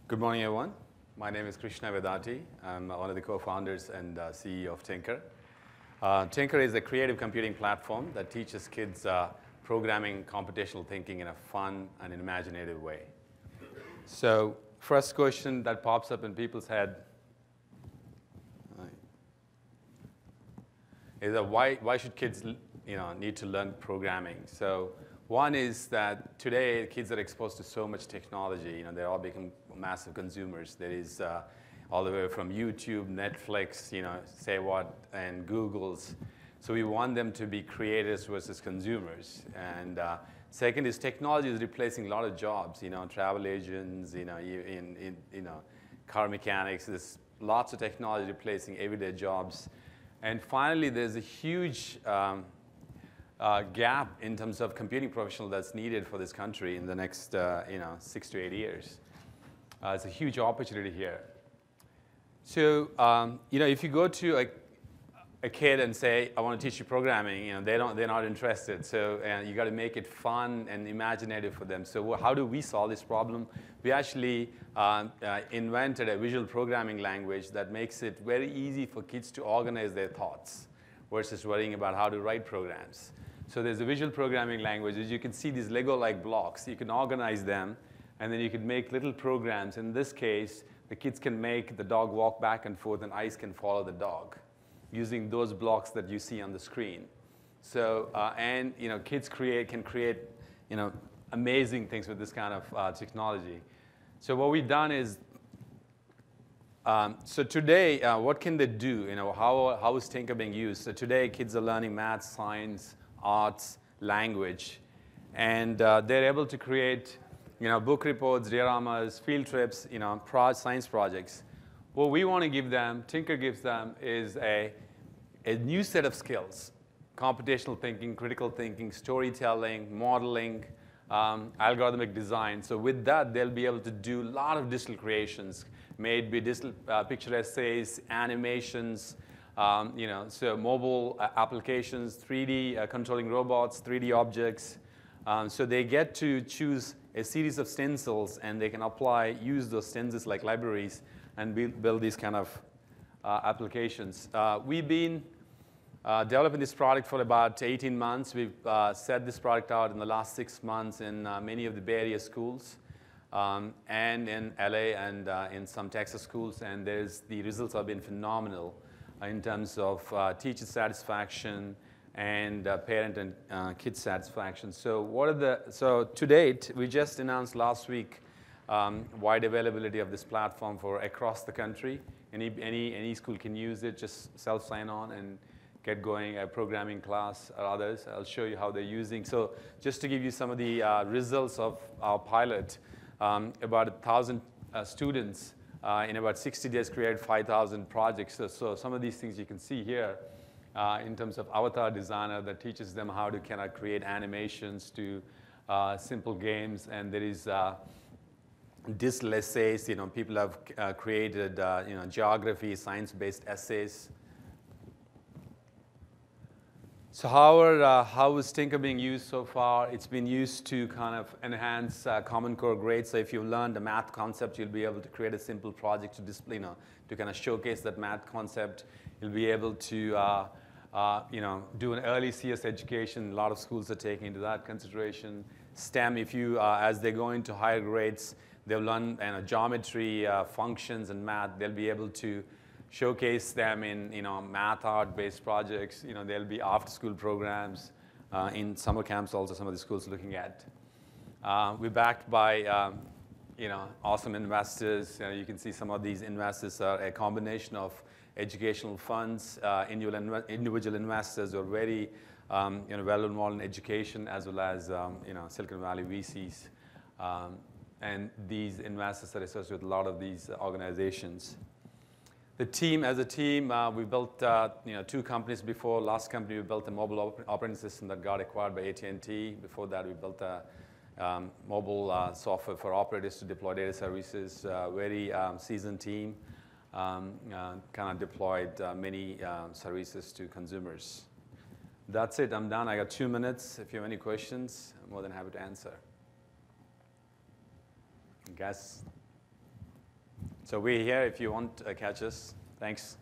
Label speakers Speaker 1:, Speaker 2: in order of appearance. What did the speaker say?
Speaker 1: Good morning, everyone. My name is Krishna Vedati. I'm one of the co-founders and CEO of Tynker. Tynker is a creative computing platform that teaches kids programming, computational thinking in a fun and imaginative way. So, first question that pops up in people's head is that why should kids need to learn programming? So, one is that today kids are exposed to so much technology. They all become massive consumers. There is all the way from YouTube, Netflix, say what, and Google's. So we want them to be creators versus consumers. And second is technology is replacing a lot of jobs. Travel agents, car mechanics. There's lots of technology replacing everyday jobs. And finally, there's a huge gap in terms of computing professional that's needed for this country in the next 6 to 8 years. It's a huge opportunity here. So if you go to a kid and say, I want to teach you programming, they're not interested. So you got to make it fun and imaginative for them. So how do we solve this problem? We actually invented a visual programming language that makes it very easy for kids to organize their thoughts versus worrying about how to write programs. So there's a visual programming language. As you can see, these Lego-like blocks. You can organize them, and then you can make little programs. In this case, the kids can make the dog walk back and forth, and eyes can follow the dog using those blocks that you see on the screen. So, kids can create, amazing things with this kind of technology. So what we've done is, so today, what can they do? How is Tynker being used? So today, kids are learning math, science, arts, language, and they're able to create, book reports, dioramas, field trips, science projects. What we want to give them, Tynker gives them, is a new set of skills: computational thinking, critical thinking, storytelling, modeling, algorithmic design. So with that, they'll be able to do a lot of digital creations, maybe digital picture essays, animations, so mobile applications, 3D controlling robots, 3D objects. So they get to choose a series of stencils, and they can use those stencils like libraries and build these kind of applications. We've been developing this product for about 18 months. We've set this product out in the last 6 months in many of the Bay Area schools, and in LA and in some Texas schools, and the results have been phenomenal in terms of teacher satisfaction and parent and kid satisfaction. So to date, we just announced last week wide availability of this platform for across the country. Any school can use it. Just self-sign on and get going a programming class or others. I'll show you how they're using. So just to give you some of the results of our pilot, about 1,000 students in about 60 days created 5,000 projects. So some of these things you can see here in terms of avatar designer that teaches them how to kind of create animations to simple games. And there is digital essays. People have created geography, science-based essays. So how is Tynker being used so far? It's been used to kind of enhance Common Core grades. So if you've learned a math concept, you'll be able to create a simple project to display, to kind of showcase that math concept. You'll be able to, do an early CS education. A lot of schools are taking into that consideration. STEM, as they go into higher grades, they'll learn geometry, functions, and math. They'll be able to showcase them in math art-based projects. There'll be after-school programs in summer camps. Also, some of the schools looking at. We're backed by awesome investors. You can see some of these investors are a combination of educational funds, individual investors who are very well involved in education, as well as Silicon Valley VCs. And these investors are associated with a lot of these organizations. The team, as a team, we built 2 companies before. Last company, we built a mobile operating system that got acquired by AT&T. Before that, we built a mobile software for operators to deploy data services. Very seasoned team, kind of deployed many services to consumers. That's it. I'm done. I got 2 minutes. If you have any questions, I'm more than happy to answer. Guys? So we're here if you want to catch us. Thanks.